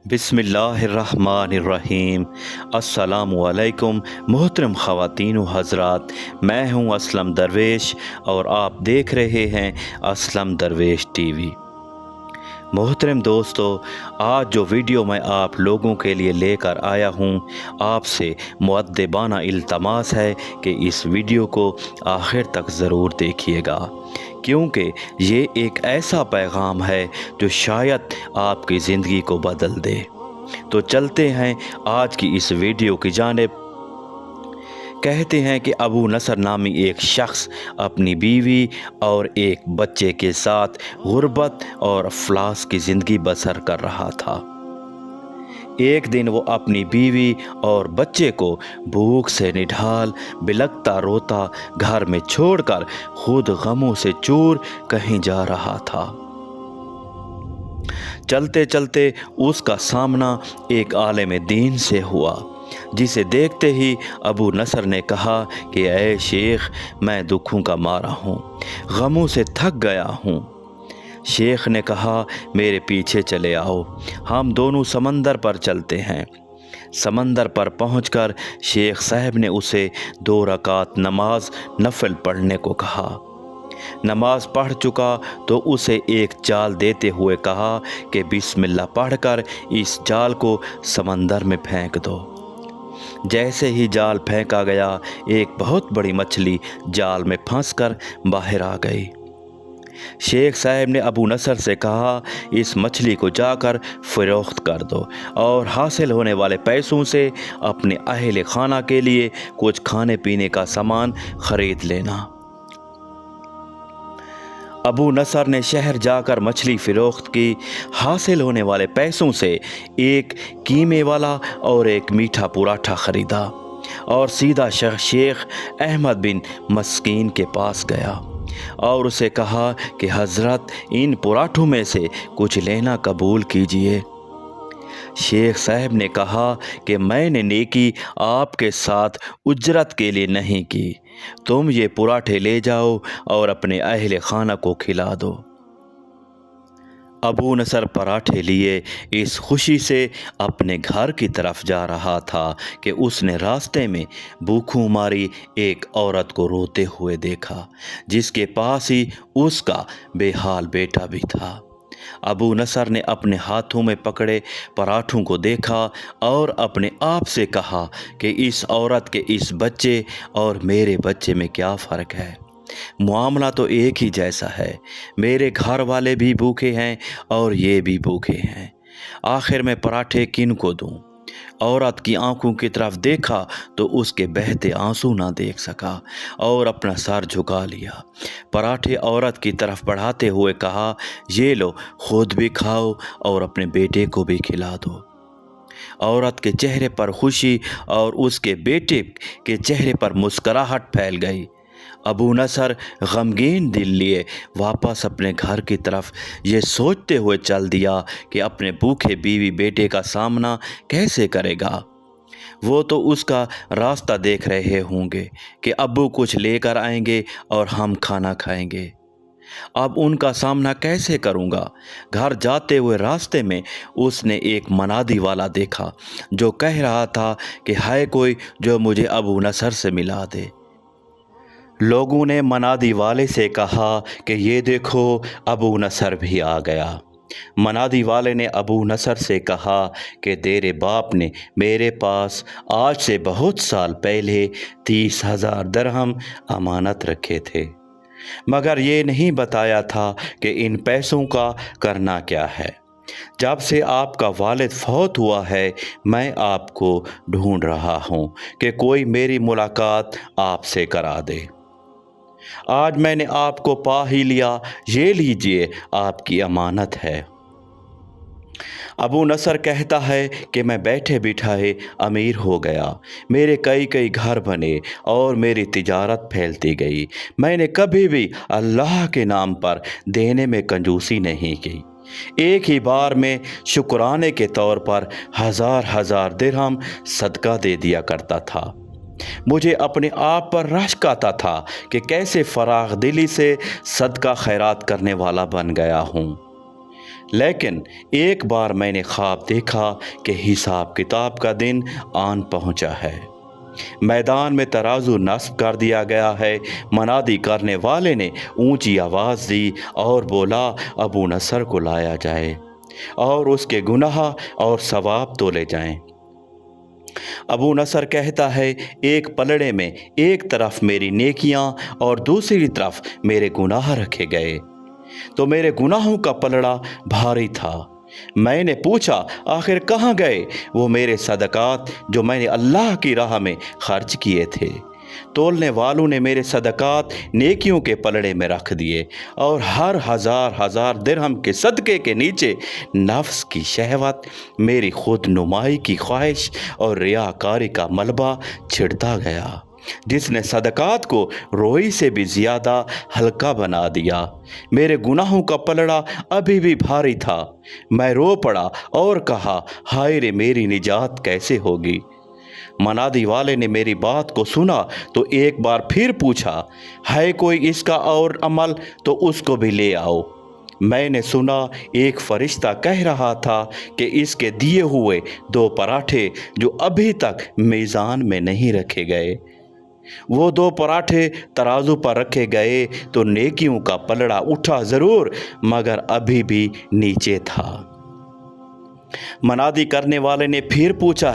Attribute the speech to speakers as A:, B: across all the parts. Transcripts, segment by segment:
A: बिस्मिल्लाह अर्रहमान अर्रहीम। अस्सलामु अलैकुम मोहतरम ख़वातीन व हज़रात, मैं हूँ असलम दरवेश और आप देख रहे हैं असलम दरवेश टीवी। मोहतरम दोस्तों, आज जो वीडियो मैं आप लोगों के लिए लेकर आया हूँ, आपसे मुअद्दिबाना इल्तमास है कि इस वीडियो को आखिर तक ज़रूर देखिएगा, क्योंकि ये एक ऐसा पैगाम है जो शायद आपकी ज़िंदगी को बदल दे। तो चलते हैं आज की इस वीडियो की जानिब। कहते हैं कि अबू नसर नामी एक शख्स अपनी बीवी और एक बच्चे के साथ गुर्बत और अफलास की ज़िंदगी बसर कर रहा था। एक दिन वो अपनी बीवी और बच्चे को भूख से निढाल बिलखता रोता घर में छोड़कर खुद गमों से चूर कहीं जा रहा था। चलते चलते उसका सामना एक आलिम दीन से हुआ, जिसे देखते ही अबू नसर ने कहा कि ऐ शेख, मैं दुखों का मारा हूँ, गमों से थक गया हूँ। शेख ने कहा, मेरे पीछे चले आओ, हम दोनों समंदर पर चलते हैं। समंदर पर पहुंचकर शेख साहब ने उसे 2 रकात नमाज नफल पढ़ने को कहा। नमाज पढ़ चुका तो उसे एक चाल देते हुए कहा कि बिस्मिल्लाह पढ़कर इस जाल को समंदर में फेंक दो। जैसे ही जाल फेंका गया, एक बहुत बड़ी मछली जाल में फंसकर बाहर आ गई। शेख साहब ने अबू नसर से कहा, इस मछली को जाकर फ़रोख्त कर दो और हासिल होने वाले पैसों से अपने अहले खाना के लिए कुछ खाने पीने का सामान ख़रीद लेना। अबू नसर ने शहर जाकर मछली फ़रोख्त की। हासिल होने वाले पैसों से एक कीमे वाला और एक मीठा पराठा ख़रीदा और सीधा शेख अहमद बिन मस्कीन के पास गया और उसे कहा कि हज़रत, इन पराठों में से कुछ लेना कबूल कीजिए। शेख साहब ने कहा कि मैंने नेकी आपके साथ उजरत के लिए नहीं की, तुम ये पराठे ले जाओ और अपने अहले खाना को खिला दो। अबू नसर पराठे लिए इस खुशी से अपने घर की तरफ जा रहा था कि उसने रास्ते में भूखों मारी एक औरत को रोते हुए देखा, जिसके पास ही उसका बेहाल बेटा भी था। अबू नसर ने अपने हाथों में पकड़े पराठों को देखा और अपने आप से कहा कि इस औरत के इस बच्चे और मेरे बच्चे में क्या फ़र्क है। मामला तो एक ही जैसा है, मेरे घर वाले भी भूखे हैं और ये भी भूखे हैं, आखिर मैं पराठे किन को दूं। औरत की आंखों की तरफ देखा तो उसके बहते आंसू ना देख सका और अपना सर झुका लिया। पराठे औरत की तरफ बढ़ाते हुए कहा, ये लो, खुद भी खाओ और अपने बेटे को भी खिला दो। औरत के चेहरे पर खुशी और उसके बेटे के चेहरे पर मुस्कुराहट फैल गई। अबू नसर गमगीन दिल लिए वापस अपने घर की तरफ ये सोचते हुए चल दिया कि अपने भूखे बीवी बेटे का सामना कैसे करेगा। वो तो उसका रास्ता देख रहे होंगे कि अब्बू कुछ लेकर आएंगे और हम खाना खाएंगे। अब उनका सामना कैसे करूँगा। घर जाते हुए रास्ते में उसने एक मनादी वाला देखा जो कह रहा था कि है कोई जो मुझे अबू नसर से मिला दे। लोगों ने मनादी वाले से कहा कि ये देखो, अबू नसर भी आ गया। मनादी वाले ने अबू नसर से कहा कि तेरे बाप ने मेरे पास आज से बहुत साल पहले 30,000 दरहम अमानत रखे थे, मगर ये नहीं बताया था कि इन पैसों का करना क्या है। जब से आपका वालिद फौत हुआ है, मैं आपको ढूंढ रहा हूँ कि कोई मेरी मुलाकात आपसे करा दे। आज मैंने आपको पा ही लिया, ये लीजिए, आपकी अमानत है। अबू नसर कहता है कि मैं बैठे बिठाए अमीर हो गया, मेरे कई घर बने और मेरी तिजारत फैलती गई। मैंने कभी भी अल्लाह के नाम पर देने में कंजूसी नहीं की। एक ही बार में शुक्राने के तौर पर हजार दिरहम सदका दे दिया करता था। मुझे अपने आप पर रश्क आता था कि कैसे फराग दिली से सदका खैरात करने वाला बन गया हूँ। लेकिन एक बार मैंने ख्वाब देखा कि हिसाब किताब का दिन आन पहुंचा है। मैदान में तराजू नस्ब कर दिया गया है। मनादी करने वाले ने ऊंची आवाज़ दी और बोला, अबू नसर को लाया जाए और उसके गुनाह और सवाब तोले जाएं। अबू नसर कहता है, एक पलड़े में एक तरफ मेरी नेकियां और दूसरी तरफ मेरे गुनाह रखे गए, तो मेरे गुनाहों का पलड़ा भारी था। मैंने पूछा, आखिर कहाँ गए वो मेरे सदकात जो मैंने अल्लाह की राह में खर्च किए थे? तोलने वालों ने मेरे सदकात नेकियों के पलड़े में रख दिए और हर हजार दिरहम के सदके के नीचे नफ्स की शहवत, मेरी खुद नुमाई की ख्वाहिश और रियाकारी का मलबा छिड़ता गया, जिसने सदकात को रोई से भी ज़्यादा हल्का बना दिया। मेरे गुनाहों का पलड़ा अभी भी भारी था। मैं रो पड़ा और कहा, हाय रे, मेरी निजात कैसे होगी? मनादी वाले ने मेरी बात को सुना तो एक बार फिर पूछा, है कोई इसका और अमल तो उसको भी ले आओ। मैंने सुना एक फरिश्ता कह रहा था कि इसके दिए हुए 2 पराठे जो अभी तक मीज़ान में नहीं रखे गए, वो 2 पराठे तराजू पर रखे गए तो नेकियों का पलड़ा उठा ज़रूर, मगर अभी भी नीचे था। मनादी करने वाले ने फिर पूछा,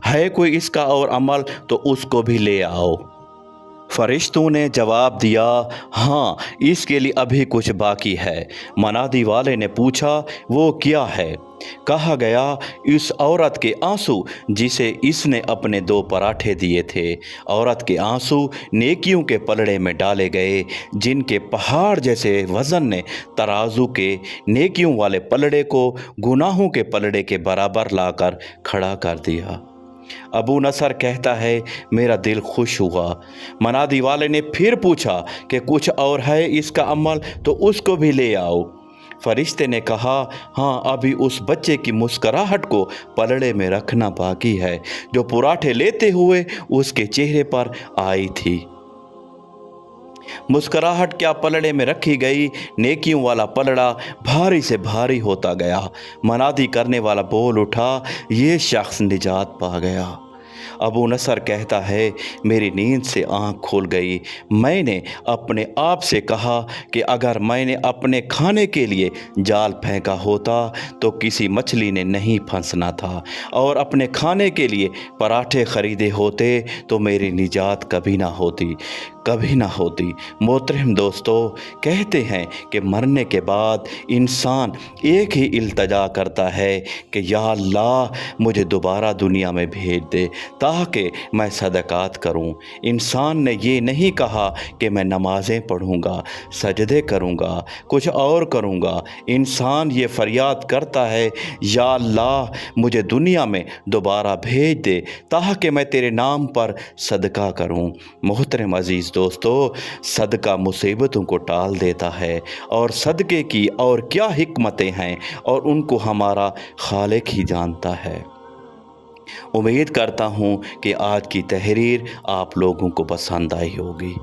A: है कोई इसका और अमल तो उसको भी ले आओ। फरिश्तों ने जवाब दिया, हाँ, इसके लिए अभी कुछ बाकी है। मनादी वाले ने पूछा, वो क्या है? कहा गया, इस औरत के आंसू जिसे इसने अपने 2 पराठे दिए थे। औरत के आंसू नेकियों के पलड़े में डाले गए, जिनके पहाड़ जैसे वज़न ने तराजू के नेकियों वाले पलड़े को गुनाहों के पलड़े के बराबर लाकर खड़ा कर दिया। अबू नसर कहता है, मेरा दिल खुश हुआ। मनादी वाले ने फिर पूछा कि कुछ और है इसका अमल तो उसको भी ले आओ। फरिश्ते ने कहा, हाँ, अभी उस बच्चे की मुस्कराहट को पलड़े में रखना बाकी है, जो पराठे लेते हुए उसके चेहरे पर आई थी। मुस्कराहट क्या पलड़े में रखी गई, नेकियों वाला पलड़ा भारी से भारी होता गया। मनादी करने वाला बोल उठा, ये शख्स निजात पा गया। अबू नसर कहता है, मेरी नींद से आँख खुल गई। मैंने अपने आप से कहा कि अगर मैंने अपने खाने के लिए जाल फेंका होता तो किसी मछली ने नहीं फंसना था, और अपने खाने के लिए पराठे ख़रीदे होते तो मेरी निजात कभी ना होती। मोहतरम दोस्तों, कहते हैं कि मरने के बाद इंसान एक ही इल्तजा करता है कि या अल्लाह, मुझे दोबारा दुनिया में भेज दे ताकि मैं सदकात करूं। इंसान ने ये नहीं कहा कि मैं नमाज़ें पढ़ूंगा, सजदे करूंगा, कुछ और करूंगा। इंसान ये फरियाद करता है, या अल्लाह, मुझे दुनिया में दोबारा भेज दे ताकि मैं तेरे नाम पर सदका करूं। मोहतरम अज़ीज़ दोस्तों, सदका मुसीबतों को टाल देता है, और सदके की और क्या हिकमतें हैं और उनको हमारा खालिक ही जानता है। उम्मीद करता हूँ कि आज की तहरीर आप लोगों को पसंद आई होगी।